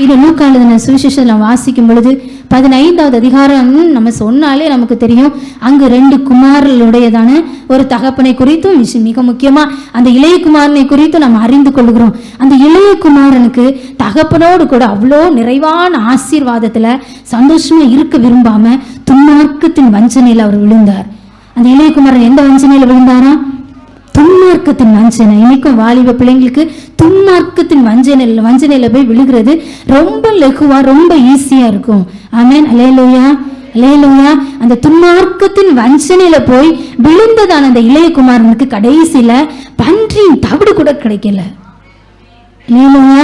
இது லூக்கா எழுதின சுவிசேஷத்தில் வாசிக்கும் பொழுது 15வது அதிகாரம் நம்ம சொன்னாலே நமக்கு தெரியும். அங்கு 2 குமாரர்களுடையதான ஒரு தகப்பனை குறித்தும் மிக முக்கியமாக அந்த இளைய குமாரனை குறித்தும் நம்ம அறிந்து கொள்கிறோம். அந்த இளைய குமாரனுக்கு தகப்பனோடு கூட அவ்வளோ நிறைவான ஆசீர்வாதத்தில் சந்தோஷமாக இருக்க விரும்பாம துன்மார்க்கத்தின் வஞ்சனையில் அவர் விழுந்தார். அந்த இளைய குமாரன் எந்த வஞ்சனையில் விழுந்தாரா? துன்மார்க்கத்தின் வஞ்சனை. இன்னைக்கும் வாலிப பிள்ளைங்களுக்கு துன்மார்க்கத்தின் வஞ்சனையில போய் விழுகிறது ரொம்ப லகுவா, ரொம்ப ஈஸியா இருக்கும். ஆமென், அல்லேலூயா, அல்லேலூயா. அந்த துன்மார்க்கத்தின் வஞ்சனையில போய் விழுந்ததான அந்த இளைய குமாரனுக்கு கடைசியில பன்றியின் தவிடு கூட கிடைக்கல. அல்லேலூயா.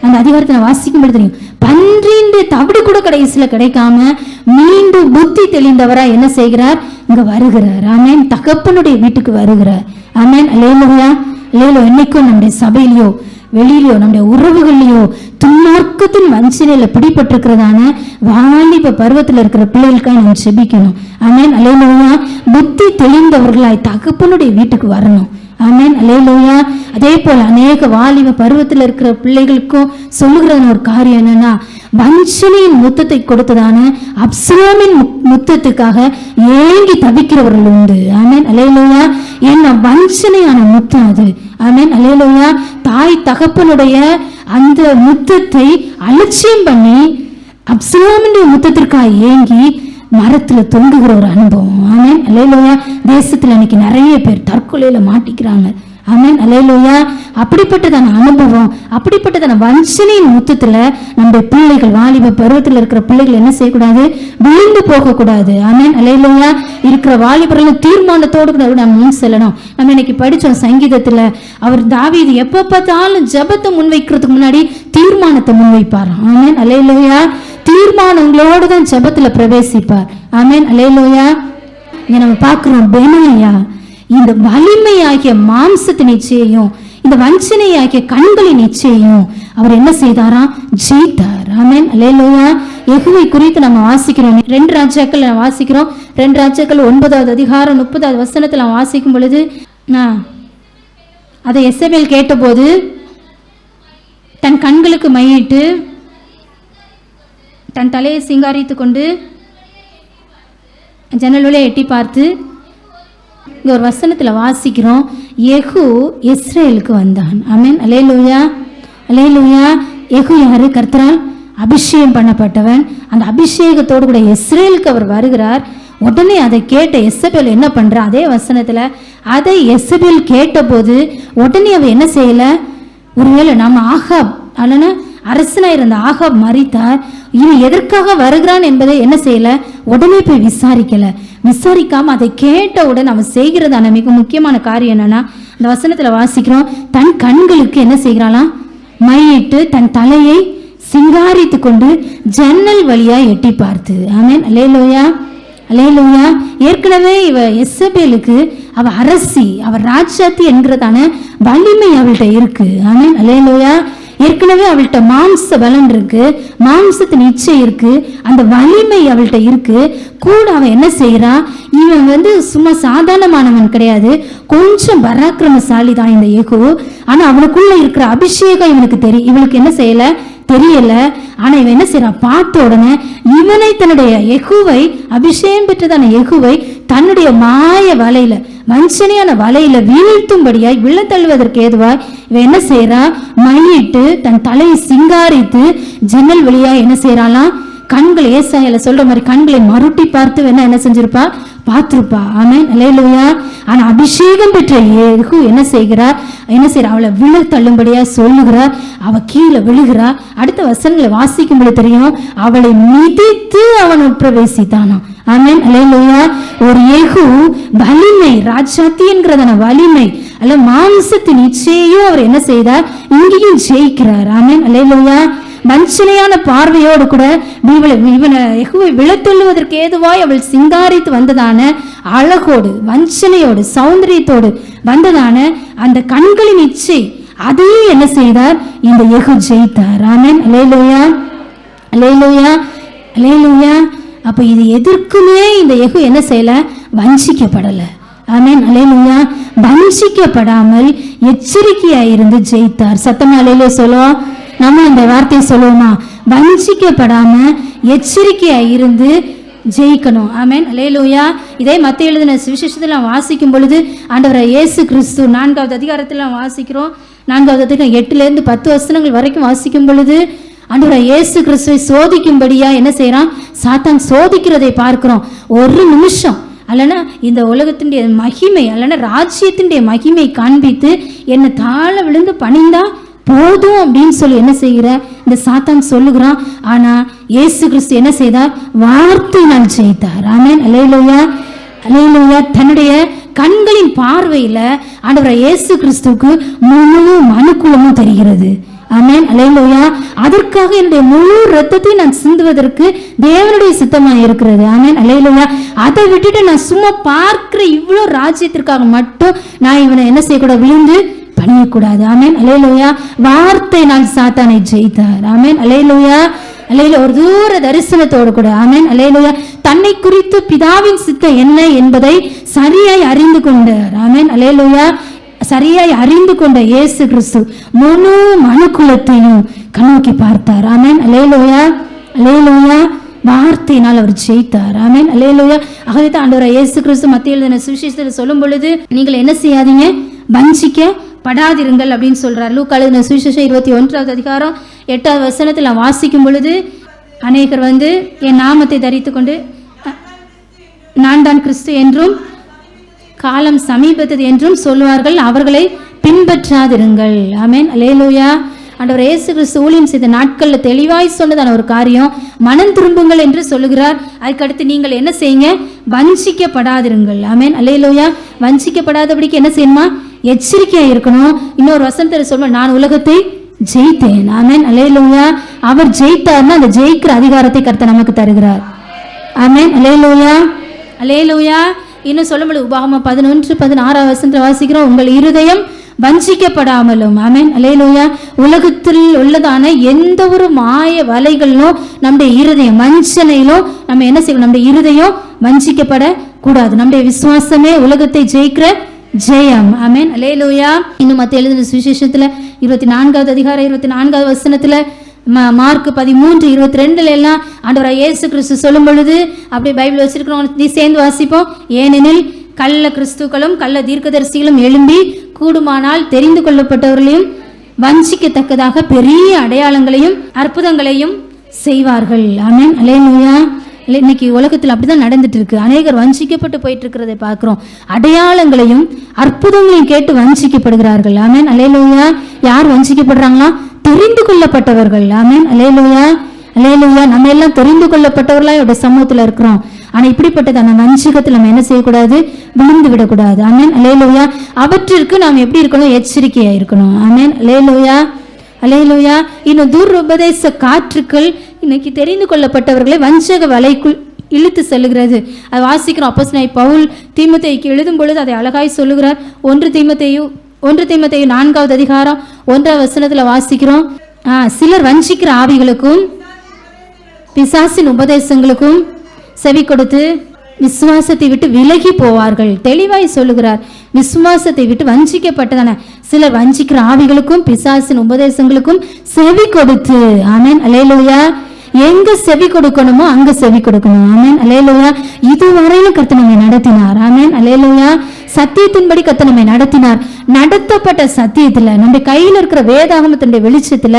அந்த அதிகாரத்தை வாசிக்கும் தெரியும். பன்றியின் தவிடு கூட கடைசியில கிடைக்காம மீண்டும் புத்தி தெளிந்தவரா என்ன செய்கிறார்? இங்க வருகிறார். ஆமென், தகப்பனுடைய வீட்டுக்கு வருகிறார். ஆமென், அல்லேலூயா, அல்லேலூயா. என்னைக்கும் நம்முடைய சபையிலையோ வெளியிலையோ நம்முடைய உறவுகள்லையோ துன்மார்க்கத்தின் வஞ்சனையில பிடிபட்டிருக்கிறதான வாலிப பருவத்தில் இருக்கிற பிள்ளைகளுக்காக நம்ம செபிக்கணும். ஆமென், அல்லேலூயா. புத்தி தெளிந்தவர்களாய் தகப்பனுடைய வீட்டுக்கு வரணும். ஆமென், அல்லேலூயா. அதே போல அநேக வாலிப பருவத்தில் இருக்கிற பிள்ளைகளுக்கும் சொல்லுகிறதான ஒரு காரியம் என்னன்னா, வஞ்சனையின் முத்தத்தை கொடுத்ததான அப்சலோமின் முத்தத்துக்காக ஏங்கி தவிக்கிறவர்கள் உண்டு. ஆமென், அல்லேலூயா. என்ன வஞ்சனையான முத்தம் அது. ஆமென், அல்லேலூயா. தாய் தகப்பனுடைய அந்த முத்தத்தை அலட்சியம் பண்ணி அப்சலோமின் முத்தத்திற்காக ஏங்கி மரத்துல தொங்குகிற ஒரு அனுபவம். ஆமென், அல்லேலூயா. தேசத்துல இன்னைக்கு நிறைய பேர் தற்கொலையில மாட்டிக்கிறாங்க. ஆமென், அல்லேலூயா. அப்படிப்பட்டதான அனுபவம், அப்படிப்பட்டதான வஞ்சனையின் முத்தத்துல நம்முடைய பிள்ளைகள், வாலிப பருவத்தில் இருக்கிற பிள்ளைகள் என்ன செய்யக்கூடாது? விழுந்து போகக்கூடாது. ஆமென், அல்லேலூயா. இருக்கிற வாலிபர்கள் தீர்மானத்தோடு கூட நம்ம முன் செல்லணும். நம்ம இன்னைக்கு படிச்சோம் சங்கீதத்துல, அவர் தாவீது எப்ப பார்த்தாலும் ஜெபத்தை முன்வைக்கிறதுக்கு முன்னாடி தீர்மானத்தை முன்வைப்பார். ஆமென், அல்லேலூயா. தீர்மானங்களோடு தான் ஜெபத்துல பிரவேசிப்பார். ஆமென், அல்லேலூயா. இங்க நம்ம பார்க்கிறோம் பெனாயா இந்த வலிமையாகிய மாம்சத்தின் இச்சையையும் இந்த வஞ்சனையாகிய கண்களின் இச்சையையும் அவர் என்ன செய்தாரா? ஜெயித்தார். ஆமென், அல்லேலூயா. யெகோவை குறித்து நம்ம வாசிக்கிறோம். 2 ராஜாக்கள் வாசிக்கிறோம். 2 ராஜாக்கள் 9வது அதிகாரம் 30வது வசனத்தில் நாம் வாசிக்கும் பொழுது, அதை எசபேல் கேட்டபோது தன் கண்களுக்கு மையிட்டு தன் தலையை சிங்காரித்து கொண்டு ஜன்னலுள்ளே எட்டி பார்த்து, இங்கே ஒரு வசனத்தில் வாசிக்கிறோம், யெகூ இஸ்ரேலுக்கு வந்தான். ஆமென், அல்லேலூயா, அல்லேலூயா. யெகூ யாரு? கர்த்தரால் அபிஷேகம் பண்ணப்பட்டவன். அந்த அபிஷேகத்தோடு கூட இஸ்ரேலுக்கு அவர் வருகிறார். உடனே அதை கேட்ட எசபேல் என்ன பண்றா? அதே வசனத்தில் அதை எசபேல் கேட்டபோது உடனே அவ என்ன செய்யல? ஒருவேளை நம்ம ஆகாப் அல்லனா அரசனா இருந்த ஆகாப் மரித்தார், இவன் எதற்காக வருகிறான் என்பதை என்ன செய்யல? உடனே போய் விசாரிக்காம அதை கேட்டவுடன் அவன் செய்கிறதான மிக முக்கியமான காரியம் என்னன்னா, அந்த வசனத்துல வாசிக்கிறோம், தன் கண்களுக்கு என்ன செய்கிறாளாம்? மையிட்டு தன் தலையை சிங்காரித்து கொண்டு ஜன்னல் வழியா எட்டி பார்த்து. ஆமென், அல்லேலூயா, அல்லேலூயா. ஏற்கனவே இவ எசபேலுக்கு அவ அரசி, அவ ராஜாத்தி என்கிறதான வலிமை அவள்கிட்ட இருக்கு. ஆமென், அல்லேலூயா. ஏற்கனவே அவள்கிட்ட மாம்ச பலன் இருக்கு, மாம்சத்தின் இச்சை இருக்கு, அந்த வலிமை அவள்கிட்ட இருக்கு. கூட அவன் என்ன செய்யறா? இவன் சும்மா சாதாரணமானவன் கிடையாது, கொஞ்சம் பராக்கிரமசாலி தான் இந்த யெகூ. ஆனா அவனுக்குள்ள இருக்கிற அபிஷேகம் இவனுக்கு என்ன செய்யல? தெரியல. ஆனா இவன் என்ன செய்யறான்? பார்த்த உடனே இவனை தன்னுடைய யெகூவை, அபிஷேகம் பெற்றதான யெகூவை தன்னுடைய மாய வலையில, வஞ்சனையான வலையில வீழ்த்தும்படியாய் விழ தள்ளுவதற்கு ஏதுவாய் இவன் என்ன செய்யறா? மையிட்டு தன் தலையை சிங்காரித்து ஜன்னல் வழியா என்ன செய்யறாளாம்? கண்களை, ஏசாயால சொல்ற மாதிரி கண்களை மறுட்டி பார்த்து என்ன செஞ்சிருப்பா? பார்த்திருப்பா. ஆமென், அல்லேலூயா. ஆனா அபிஷேகம் பெற்ற யெகூ என்ன செய்கிறா? அவளை விழ தள்ளும்படியா சொல்லுகிறார். அவ கீழே விழுகிறா. அடுத்த வசனங்களை வாசிக்கும்போது தெரியும், அவளை மிதித்து அவன் பிரவேசித்தானா. ஆமென், அல்லேலூயா. ஒரு யெகூ வலிமை, ராஜாத்தி என்கிறதான வலிமை அல்ல மாம்சத்தின் இச்சையையும் அவர் என்ன செய்தார்? இங்கேயும் ஜெயிக்கிறார். ஆமென், அல்லேலூயா. வஞ்சனையான பார்வையோடு கூட இவனை யெகூவை விழத்தொள்ளுவதற்கு ஏதுவாய் அவள் சிங்காரித்து வந்ததான அழகோடு, வஞ்சனையோடு, சௌந்தரியத்தோடு வந்ததான அந்த கண்களின் இச்சை, அதையும் என்ன செய்தார்? இந்த யெகூ ஜெயித்தார். ஆமென், அல்லேலூயா, அல்லேலூயா, அல்லேலூயா. அப்ப இது எதற்குமே இந்த யெகூ என்ன செய்யல? வஞ்சிக்கப்படல. ஆமென், அல்லேலூயா. வஞ்சிக்கப்படாமல் எச்சரிக்கையாயிருந்து ஜெயித்தார். சத்தமா அல்லேலூயா சொல்லுவோம். நம்ம இந்த வார்த்தையை சொல்லுவோமா? வஞ்சிக்கப்படாம எச்சரிக்கையா இருந்து ஜெயிக்கணும். ஆமென், அல்லேலூயா. இதே மத்தேயு எழுதின சுவிசேஷத்தில் நாம் வாசிக்கும் பொழுது ஆண்டவரை இயேசு கிறிஸ்து 4வது அதிகாரத்தில் நாம் வாசிக்கிறோம். 4வது அதிகாரம் 8லேருந்து 10 வசனங்கள் வரைக்கும் வாசிக்கும் பொழுது ஆண்டவரை இயேசு கிறிஸ்துவை சோதிக்கும்படியா என்ன செய்யறான்? சாத்தான் சோதிக்கிறதை பார்க்கிறோம். ஒரு நிமிஷம் அல்லனா இந்த உலகத்தினுடைய மகிமை அல்லனா ராஜ்யத்தினுடைய மகிமை காண்பித்து என்னை தாழ விழுந்து பணிந்தா போதும் அப்படின்னு சொல்லி என்ன செய்கிற இந்த சாத்தான் சொல்லுகிறான். ஆனா இயேசு கிறிஸ்து என்ன செய்தார்? வார்த்தையினால் ஜெயித்தார். ஆமென், அல்லேலூயா, அல்லேலூயா. தன்னுடைய கண்களின் பார்வையில ஆண்டவர் இயேசு கிறிஸ்துவுக்கு முழு மனுக்குலமும் தெரிகிறது. ஆமென், அல்லேலூயா. அதற்காக என்னுடைய முழு ரத்தத்தை நான் சிந்துவதற்கு தேவனுடைய சித்தமாக இருக்கிறது. ஆமென், அல்லேலூயா. அதை விட்டுட்டு நான் சும்மா பார்க்கிற இவ்வளோ ராஜ்யத்திற்காக மட்டும் நான் இவனை என்ன செய்யக்கூடாது? விழுந்து பணியக்கூடாது. ஆமென், அல்லேலூயா. வார்த்தை நான் சாத்தானை ஜெயித்தார். ஆமென், அல்லேலூயா, அல்லேலூயா. ஒரு தூர தரிசனத்தோடு கூட ஆமென், அல்லேலூயா. தன்னை குறித்து பிதாவின் சித்தம் என்ன என்பதை சரியாய் அறிந்து கொண்டார். ஆமென், அல்லேலூயா. சரியாய் அறிந்து கொண்ட இயேசு கிறிஸ்து முழு மனுக்குலத்தையும் கண்ணோக்கி பார்த்தார். ஆமென், அல்லேலூயா, அல்லேலூயா. வார்த்தையினால் அவர் ஜெயித்தார். ஆமென், அல்லேலூயா. ஆகவே தான் ஆண்டவர் இயேசு கிறிஸ்து மத்தேயு எழுதின சுவிசேஷத்தில் சொல்லும் பொழுது நீங்கள் என்ன செய்யாதீங்க? வஞ்சிக்கப்படாதிருங்கள் அப்படின்னு சொல்றார். லூக்கா எழுதின சுவிசேஷம் 21வது அதிகாரம் 8வது வசனத்தில் வாசிக்கும் பொழுது அநேகர் என் நாமத்தை தரித்து கொண்டு நான் தான் கிறிஸ்து என்றும் காலம் சமீபத்தது என்றும் சொல்லுவார்கள், அவர்களை பின்பற்றாதிருங்கள். ஆமென், அல்லேலூயா. ஆண்டவர் இயேசு கிறிஸ்து ஊழியம் செய்த நாட்களில் தெளிவாய் சொன்னதான ஒரு காரியம் மனம் திரும்புங்கள் என்று சொல்லுகிறார். அதுக்கடுத்து நீங்கள் என்ன செய்யுங்க? வஞ்சிக்கப்படாதிருங்கள். ஆமென், அல்லேலூயா. வஞ்சிக்கப்படாதபடிக்கு என்ன செய்யணுமா? எச்சரிக்கையா இருக்கணும். இன்னொரு வசனத்தில் சொல்ல, நான் உலகத்தை ஜெயித்தேன். ஆமென், அல்லேலூயா. அவர் ஜெயித்தார்னா அந்த ஜெயிக்கிற அதிகாரத்தை கர்த்தர் நமக்கு தருகிறார். ஆமென், அல்லேலூயா, அல்லேலூயா. இன்னும் சொல்லும்போது உபாகமம் 11:16 வசனத்தில் வாசிக்கிறோம், உங்கள் இருதயம் வஞ்சிக்கப்படாமலும். ஆமென், அல்லேலூயா. உலகத்தில் உள்ளதான எந்த ஒரு மாய வலைகளிலும் நம்முடைய இருதயம் வஞ்சனையிலும் நம்ம என்ன செய்யணும்? நம்முடைய இருதயம் வஞ்சிக்கப்படக்கூடாது. நம்முடைய விசுவாசமே உலகத்தை ஜெயிக்கிற ஜெயம். ஆமென், அல்லேலூயா. இன்னும் மத்தேயு எழுதின சுவிசேஷத்தில் 24வது அதிகாரம் 24வது வசனத்தில் மார்க் 13:22 எல்லாம் ஆண்டவர் இயேசு கிறிஸ்து சொல்லும் பொழுது அப்படியே பைபிள் வச்சிருக்கிறோம், நீ சேர்ந்து வாசிப்போம். ஏனெனில் கள்ள கிறிஸ்துக்களும் கள்ள தீர்க்கதரிசிகளும் எழும்பி கூடுமானால் தெரிந்து கொள்ளப்பட்டவர்களையும் வஞ்சிக்கத்தக்கதாக பெரிய அடையாளங்களையும் அற்புதங்களையும் செய்வார்கள். ஆமென், அல்லேலூயா. இன்னைக்கு உலகத்தில் அப்படிதான் நடந்துட்டு இருக்கு. அநேகர் வஞ்சிக்கப்பட்டு போயிட்டு இருக்கிறதை பார்க்கிறோம். அடையாளங்களையும் அற்புதங்களையும் கேட்டு வஞ்சிக்கப்படுகிறார்கள். ஆமென், அல்லேலூயா. யார் வஞ்சிக்கப்படுறாங்களா? தெரிந்து கொள்ளப்பட்டவர்கள். ஆமென், அல்லேலூயா, அல்லேலூயா. நம்ம எல்லாம் தெரிந்து கொள்ளப்பட்டவர்களா இவருடைய சமூகத்தில் இருக்கிறோம். ஆனா இப்படிப்பட்டதான வஞ்சிகத்தில் நம்ம என்ன செய்யக்கூடாது? விழுந்து விடக்கூடாது. ஆமென், அல்லேலூயா. அவற்றிற்கு நாம் எப்படி இருக்கணும்? எச்சரிக்கையா இருக்கணும். ஆமென், அல்லேலூயா, அல்லேலூயா. இன்னும் துருபதேச காற்றுக்கள் இன்னைக்கு தெரிந்து கொள்ளப்பட்டவர்களை வஞ்சக வலைக்குள் இழுத்து செல்லுகிறது. அது வாசிக்கிறோம். அப்போஸ்தலனாகிய பவுல் தீமோத்தேயுக்கு எழுதும் பொழுது அதை அழகாய் சொல்லுகிறார். 1 தீமோத்தேயு 4வது அதிகாரம் 1வது வசனத்தில் வாசிக்கிறோம், சிலர் வஞ்சிக்கிற ஆவிகளுக்கும் பிசாசின் உபதேசங்களுக்கும் செவி கொடுத்து விசுவாசத்தை விட்டு விலகி போவார்கள். தெளிவாய் சொல்லுகிறார். விசுவாசத்தை விட்டு வஞ்சிக்கப்பட்டதான சிலர் வஞ்சிக்கிற ஆவிகளுக்கும் பிசாசின் உபதேசங்களுக்கும் செவி கொடுத்து. ஆமென், அல்லேலூயா. எங்க செவி கொடுக்கணுமோ அங்க செவி கொடுக்கணும். ஆமென், அல்லேலூயா. இதுவரையிலும் கர்த்தர் நம்மை நடத்தினார். ஆமென், அல்லேலூயா. சத்தியத்தின்படி கர்த்தர் நம்மை நடத்தினார். நடத்தப்பட்ட சத்தியத்துல நம்முடைய கையில் இருக்கிற வேதாகமத்தினுடைய வெளிச்சத்துல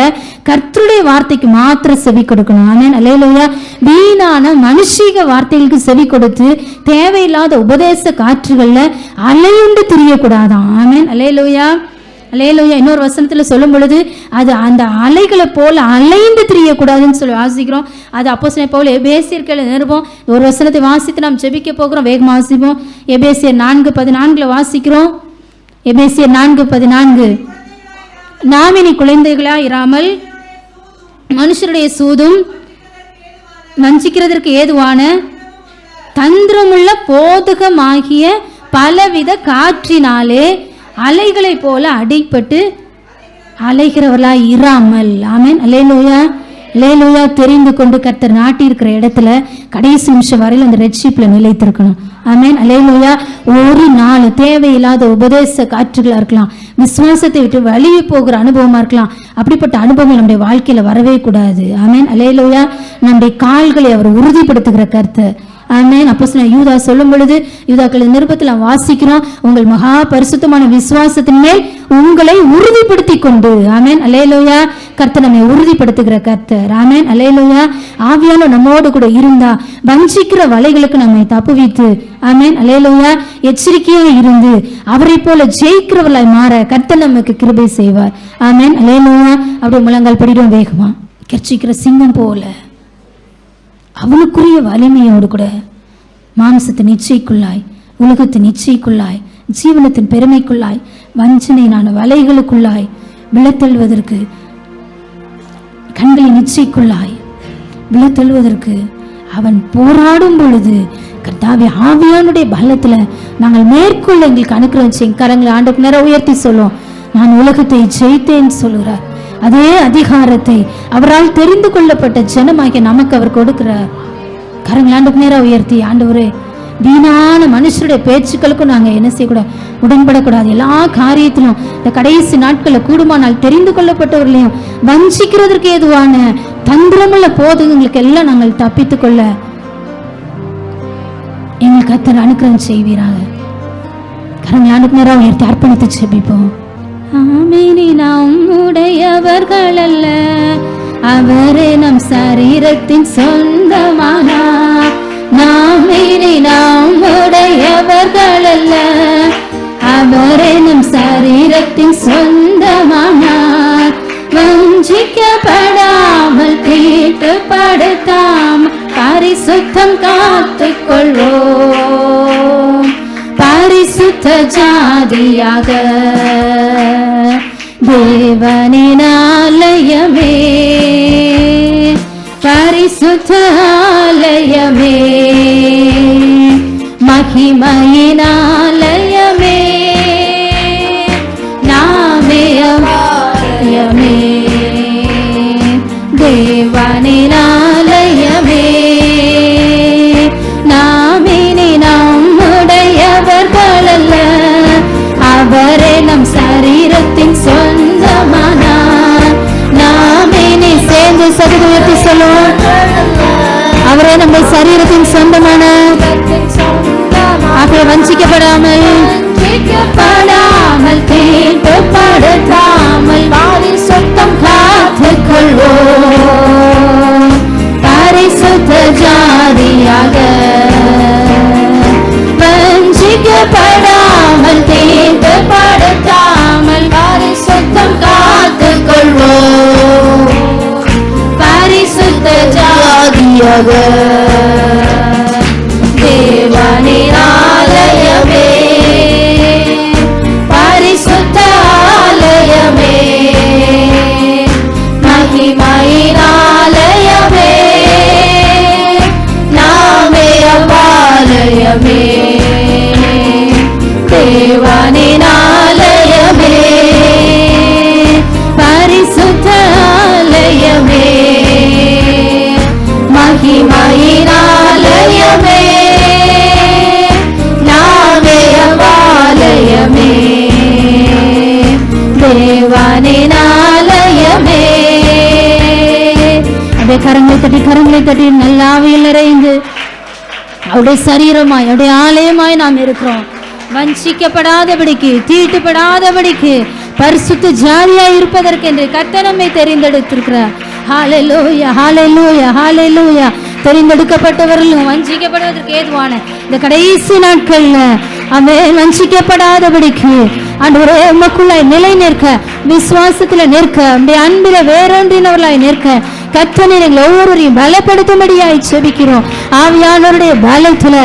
கர்த்தருடைய வார்த்தைக்கு மாத்திரம் செவி கொடுக்கணும். ஆமென், அல்லேலூயா. வீணான மனுஷீக வார்த்தைகளுக்கு செவி கொடுத்து தேவையில்லாத உபதேச காற்றுகள்ல அலையுண்டு திரியக்கூடாதான். ஆமென், அல்லேலூயா, அல்லேலூயா. இன்னொரு வசனத்துல சொல்லும் பொழுது அது அந்த அலைகளை போல அலைந்து திரியக்கூடாதுன்னு சொல்லி வாசிக்கிறோம். அது அப்போஸ்தலனாகிய பவுல் எபேசியர்களை நிருபம் ஒரு வசனத்தை வாசித்து நாம் ஜெபிக்க போகிறோம். வேகமாக வாசிப்போம். எபேசியர் 4:14 வாசிக்கிறோம். எபேசியர் 4:14, நாம் இனி குழந்தைகளா இராமல் மனுஷருடைய சூதும் வஞ்சிக்கிறதற்கு ஏதுவான தந்திரமுள்ள போதகமாகிய பலவித காற்றினாலே அலைகளை போல அடிபட்டு அலைகிறவர்களா இராமல். ஆமென், அல்லேலூயா, அல்லேலூயா. தெரிந்து கொண்டு கர்த்தர் நாட்டி இருக்கிற இடத்துல கடைசி நிமிஷம் வரையில் அந்த ரட்சிப்புல நிலைத்திருக்கணும். ஆமென். அல்லேலூயா. ஒரு நாள் தேவையில்லாத உபதேச காற்றுகளா இருக்கலாம், விசுவாசத்தை விட்டு வழியே போகிற அனுபவமா இருக்கலாம். அப்படிப்பட்ட அனுபவங்கள் நம்முடைய வாழ்க்கையில வரவே கூடாது. ஆமென். அல்லேலூயா. நம்முடைய கால்களை அவர் உறுதிப்படுத்துகிற கர்த்தர். ஆமென். அப்போஸ்தலன் யூதா சொல்லும் பொழுது, யூதாக்களின் நிருபத்தில் நாம் வாசிக்கிறோம், உங்கள் மகா பரிசுத்தமான விசுவாசத்தின் மேல் உங்களை உறுதிப்படுத்தி கொண்டு. ஆமென். அல்லேலூயா. கர்த்தர் நம்மை உறுதிப்படுத்துகிற கர்த்தர். ஆமென். அல்லேலூயா. ஆவியானவர் நம்மோடு கூட இருந்தா வஞ்சிக்கிற வலைகளுக்கு நம்மை தப்புவித்து, ஆமென், அல்லேலூயா, எச்சரிக்கையா இருந்து அவரை போல ஜெயிக்கிறவர்களாய் மாற கர்த்தர் நமக்கு கிருபை செய்வார். ஆமென். அல்லேலூயா. அப்படியே முழங்கால் படிடும் வேகமா. கர்ச்சிக்கிற சிங்கம் போல அவனுக்குரிய வலிமையோடு கூட மாம்சத்தின் இச்சைக்குள்ளாய், உலகத்தின் இச்சைக்குள்ளாய், ஜீவனத்தின் பெருமைக்குள்ளாய், வஞ்சனையான வலைகளுக்குள்ளாய் விழத்தெழுவதற்கு, கண்களின் இச்சைக்குள்ளாய் விழத்தெழுவதற்கு அவன் போராடும் பொழுது கர்த்தாவே ஆவியானுடைய பலத்துல நாங்கள் மேற்கொள்ள எங்களுக்கு அனுக்கிரகம் கரங்களை ஆண்டுக்கு நேரம் உயர்த்தி சொல்லுவோம். நான் உலகத்தை ஜெயித்தேன் சொல்லுகிறார். அதே அதிகாரத்தை அவரால் தெரிந்து கொள்ளப்பட்ட ஜனமாகிய நமக்கு அவர் கொடுக்கிறார். கரங்கள் ஆண்டுக்கு நேரம் உயர்த்தி, ஆண்டவரே, வீணான மனுஷருடைய பேச்சுக்களுக்கும் நாங்கள் என்ன செய்யக்கூடாது, உடன்படக்கூடாது. எல்லா காரியத்திலும் இந்த கடைசி நாட்களில் கூடுமானால் தெரிந்து கொள்ளப்பட்டவர்களையும் வஞ்சிக்கிறதற்கு ஏதுவான தந்திரமுள்ள போதகங்களுக்கு எல்லாம் நாங்கள் தப்பித்துக் கொள்ள எங்களுக்கு கர்த்தர் அனுக்கிரகம் செய்வீராக. கரங்கள் ஆண்டுக்கு நேரம் உயர்த்தி அர்ப்பணித்து செபிப்போம். ஆமென். நம்முடையவர்கள் அல்ல, அவரே நம் சரீரத்தின் சொந்தமானார். நம்முடையவர்கள் அல்ல, அவரே நம் சரீரத்தின் சொந்தமானார். வஞ்சிக்கப்படாமல் தீட்டுப்படுத்தாமல் பரிசுத்தம் காத்துக் கொள்வோம். பரிசுத்த ஜாதியாக தேவனின் ஆலயமே, பரிசுத்த ஆலயமே, மகிமையின் ஆலயமே, நாமே ஆலயமே, தேவனின் ஆலயமே, நாமினி நம்முடையவர்கள் அல்ல, அவரே நம் சரீரத்தின் சொந்தமானார். நாமினி சேர்ந்து சதுர உயர்த்தி சொல்லுவோம். அவரே நம்ம சரீரத்தின் சொந்தமான, ஆகவே வஞ்சிக்கப்படாமல் தீட்டுப்படுத்தாமல் பரிசுத்தம் காத்துக் கொள்வோம். பரிசுத்த ஜாதியாக வஞ்சிக்கப்படாமல் தீட்டுப்படுத்தாமல் பரிசுத்தம் காத்துக் கொள்வோம். பரிசுத்த ஜாதியாக தேவனின் ஆலயமே, பரிசுத்த ஆலயமே, மகிமையின் ஆலயமே, நாமே ஆலயமே, தேவனின் ஆலயமே, பரிசுத்த ஆலயமே, மகிமையின் ஆலயமே, நாமே ஆலயமே, தேவனின் ஆலயமே. அப்படியே கரங்களை தட்டி நல்ல ஆவியில் நிறைந்து அவருடைய சரீரமாய், அவருடைய ஆலயமாய் நாம் இருக்கிறோம். வஞ்சிக்கப்படாதபடிக்கு, தீட்டுப்படாதபடிக்கு, பரிசுத்த ஜாதியாய் இருப்பதற்கு என்று கர்த்தர் நம்மை தெரிந்தெடுத்திருக்கிறார். ஹல்லேலூயா, ஹல்லேலூயா, ஹல்லேலூயா. தெரிந்தெடுக்கப்பட்டவர்களும் வஞ்சிக்கப்படுவதற்கு ஏதுவான இந்த கடைசி நாட்கள்ல அவன் வஞ்சிக்கப்படாதபடிக்கு ஆண்டவரே உமக்குள்ளாய் நிலை நிற்க, விசுவாசத்துல நிற்க, நம்முடைய அன்பில வேறொன்றினவர்களாய் நிற்க கர்த்தர் எங்களை ஒவ்வொருவரையும் பலப்படுத்தும்படியாய் செபிக்கிறோம். ஆவியானவருடைய பலத்துல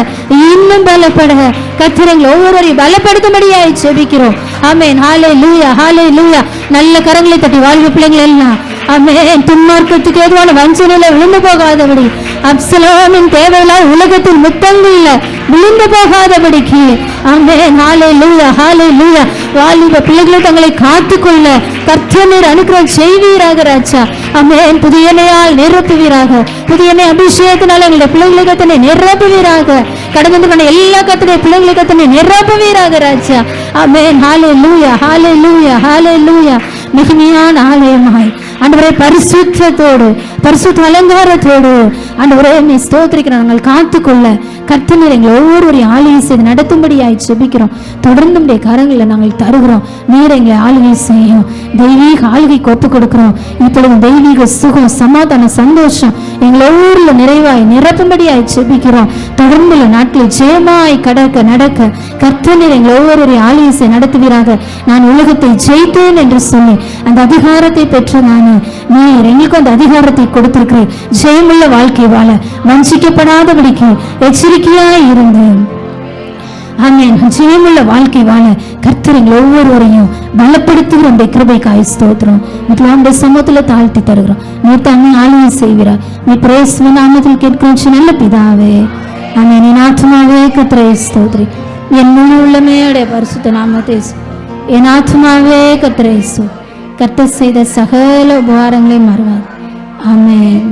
இன்னும் பலப்பட கர்த்தர் எங்களை ஒவ்வொருவரையும் பலப்படுத்தும்படியாய் செபிக்கிறோம். ஆமென். ஹalleluya ஹalleluya. நல்ல கரங்களை தட்டி வாழ்வு பிள்ளைகள் எல்லாம் ஆமென். துன்மார்க்கத்துக்கு ஏதுவான வஞ்சனையில விழுந்து போகாதபடி, அப்சலோமின் தேவையில்லாத உலகத்தின் முத்தங்கள்ல விழுந்து போகாதபடிக்கு ஆமென். ஹalleluya ஹalleluya. வாலிப பிள்ளைகள் தங்களை காத்துக்கொள்ள கர்த்தர் அனுக்கிரகம் செய்வீராக ராஜா. ஆமென். புதிய எண்ணெயால் நிரப்புவீராக, புதிய எண்ணெய் அபிஷேகத்தினால எங்களுடைய பிள்ளைகளை கர்த்தனை நிரப்புவீராக. கடந்து பண்ண எல்லா கர்த்தருடைய பிள்ளைகளை கர்த்தனை நிரப்புவீராக ராஜா. ஆமென். ஹalleluya ஹalleluya ஹalleluya. மகிமையான ஆலயமாய் ஆண்டவரே, பரிசுத்தத்தோடு பரிசுத்த அலங்காரத்தோடு ஆண்டவரே நீ ஸ்தோத்திரிக்கிற நாங்கள் காத்துக்கொள்ள கர்த்தர் எங்களை ஒவ்வொருவரையும் ஆளுகை செய்து நடத்தும்படியாய் ஜெபிக்கிறோம். தொடர்ந்து உடைய கரங்களை நாங்கள் தருகிறோம். நீர் எங்களை ஆளுகை செய்யும். தெய்வீக ஆளுகை ஒப்பு கொடுக்கிறோம். இப்பொழுது தெய்வீக சுகம், சமாதான, சந்தோஷம் எங்களை ஒவ்வொரு நிறைவாய் நிரப்பும்படியாய் ஜெபிக்கிறோம். தொடர்ந்து நாட்களில் ஜெயமாய் கடக்க நடக்க கர்த்தர் எங்களை ஒவ்வொருவரையும் ஆளுகை செய்து நடத்துவீராக. நான் உலகத்தை ஜெயித்தேன் என்று சொல்லி அந்த அதிகாரத்தை பெற்ற நீர் எங்களுக்கு அந்த அதிகாரத்தை கொடுத்திருக்கிறேன். ஜெயமுள்ள வாழ்க்கை வாழ வஞ்சிக்கப்படாதபடிக்கு எச்சரிக்கையாய் இருந்தேன். ஆமென். ஜெயமுள்ள வாழ்க்கை வாழ கர்த்தர் எங்களை ஒவ்வொருவரையும் பலப்படுத்துகிற உடைய கிருபைக்காய் ஸ்தோத்திரம். உங்களுடைய சமூகத்துல தாழ்த்தி தருகிறோம். நீர் தன்னை ஆளுகை செய்கிறார். நீ பிரேசுவ நாமத்தில் கேட்கிறோம் நல்ல பிதாவே. ஆமென். என் ஆத்மாவே கர்த்தரை ஸ்தோத்திரி. என் முழு உள்ளமே உடைய பரிசுத்த நாமத்தை என் ஆத்மாவே கர்த்தரை கர்த்தர் செய்த சகல உபகாரங்களை மறவார். ஆமென்.